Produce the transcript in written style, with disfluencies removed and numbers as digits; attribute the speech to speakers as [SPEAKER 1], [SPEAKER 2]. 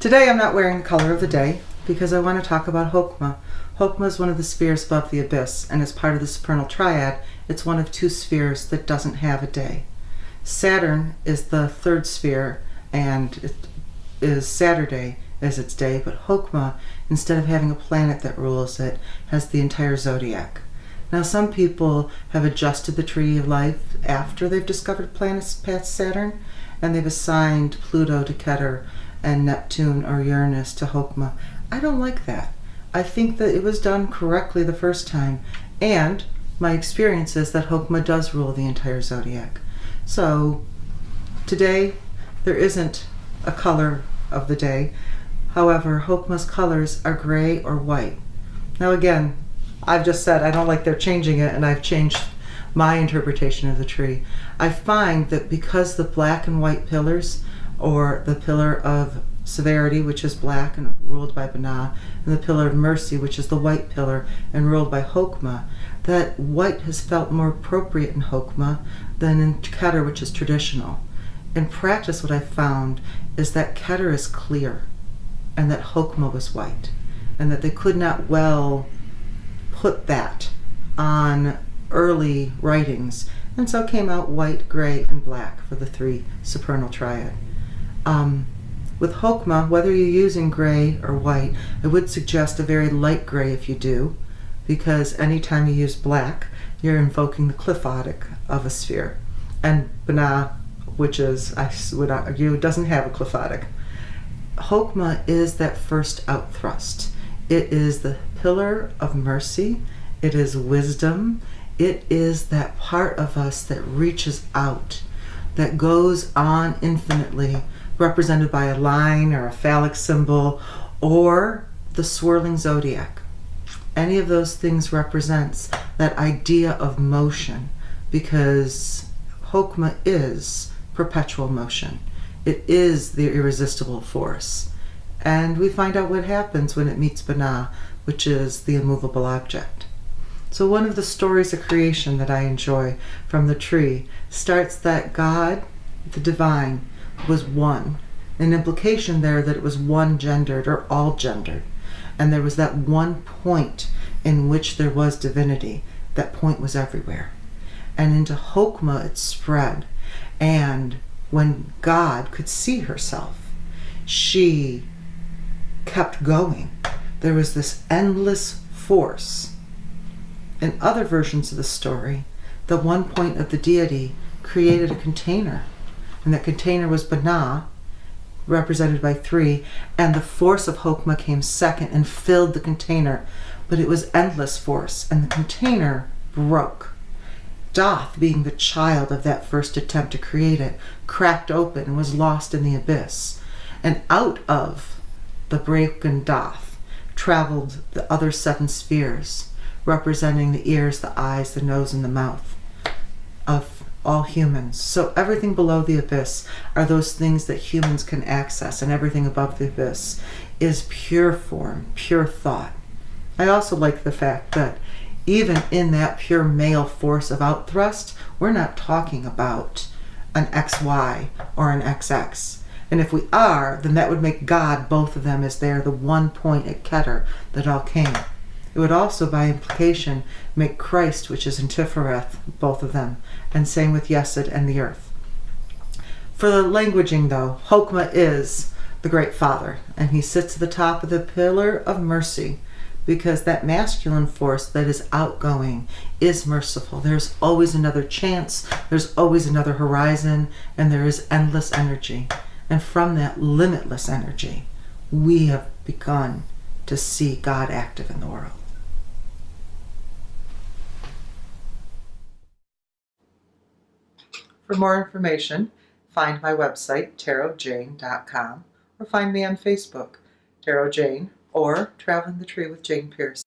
[SPEAKER 1] Today I'm not wearing the color of the day because I want to talk about Chokmah. Chokmah is one of the spheres above the abyss, and as part of the Supernal Triad, it's one of two spheres that doesn't have a day. Saturn is the third sphere, and it is Saturday as its day, but Chokmah, instead of having a planet that rules it, has the entire zodiac. Now, some people have adjusted the tree of life after they've discovered planets past Saturn, and they've assigned Pluto to Keter and Neptune or Uranus to Chokmah. I don't like that. I think that it was done correctly the first time, and my experience is that Chokmah does rule the entire zodiac. So today there isn't a color of the day. However, Chokmah's colors are gray or white. Now again, I've just said I don't like they're changing it, and I've changed my interpretation of the tree. I find that because the black and white pillars, or the pillar of severity, which is black and ruled by Binah, and the pillar of mercy, which is the white pillar and ruled by Chokmah, that white has felt more appropriate in Chokmah than in Keter, which is traditional. In practice, what I found is that Keter is clear and that Chokmah was white, and that they could not well put that on early writings, and so came out white, gray, and black for the three Supernal Triad. With Chokmah, whether you're using gray or white, I would suggest a very light gray if you do, because anytime you use black, you're invoking the qliphothic of a sphere. And Binah, which is, I would argue, doesn't have a qliphothic. Chokmah is that first outthrust. It is the pillar of mercy. It is wisdom. It is that part of us that reaches out, that goes on infinitely, represented by a line or a phallic symbol or the swirling zodiac. Any of those things represents that idea of motion, because Chokmah is perpetual motion. It is the irresistible force. And we find out what happens when it meets Binah, which is the immovable object. So one of the stories of creation that I enjoy from the tree starts that God, the divine, was one. An implication there that it was one gendered or all gendered. And there was that one point in which there was divinity. That point was everywhere. And into Chokmah it spread. And when God could see herself, she kept going. There was this endless force. In other versions of the story, the one point of the deity created a container. And that container was Binah, represented by three, and the force of Chokmah came second and filled the container. But it was endless force, and the container broke. Doth, being the child of that first attempt to create it, cracked open and was lost in the abyss. And out of the broken Doth traveled the other seven spheres, representing the ears, the eyes, the nose, and the mouth of all humans. So everything below the abyss are those things that humans can access, and everything above the abyss is pure form, pure thought. I also like the fact that even in that pure male force of outthrust, we're not talking about an XY or an XX. And if we are, then that would make God, both of them, as they're the one point at Keter that all came. It would also, by implication, make Christ, which is in Tifereth, both of them, and same with Yesod and the earth. For the languaging, though, Chokmah is the great father, and he sits at the top of the pillar of mercy, because that masculine force that is outgoing is merciful. There's always another chance, there's always another horizon, and there is endless energy. And from that limitless energy, we have begun to see God active in the world. For more information, find my website, tarotjane.com, or find me on Facebook, Tarot Jane, or Traveling the Tree with Jane Pierce.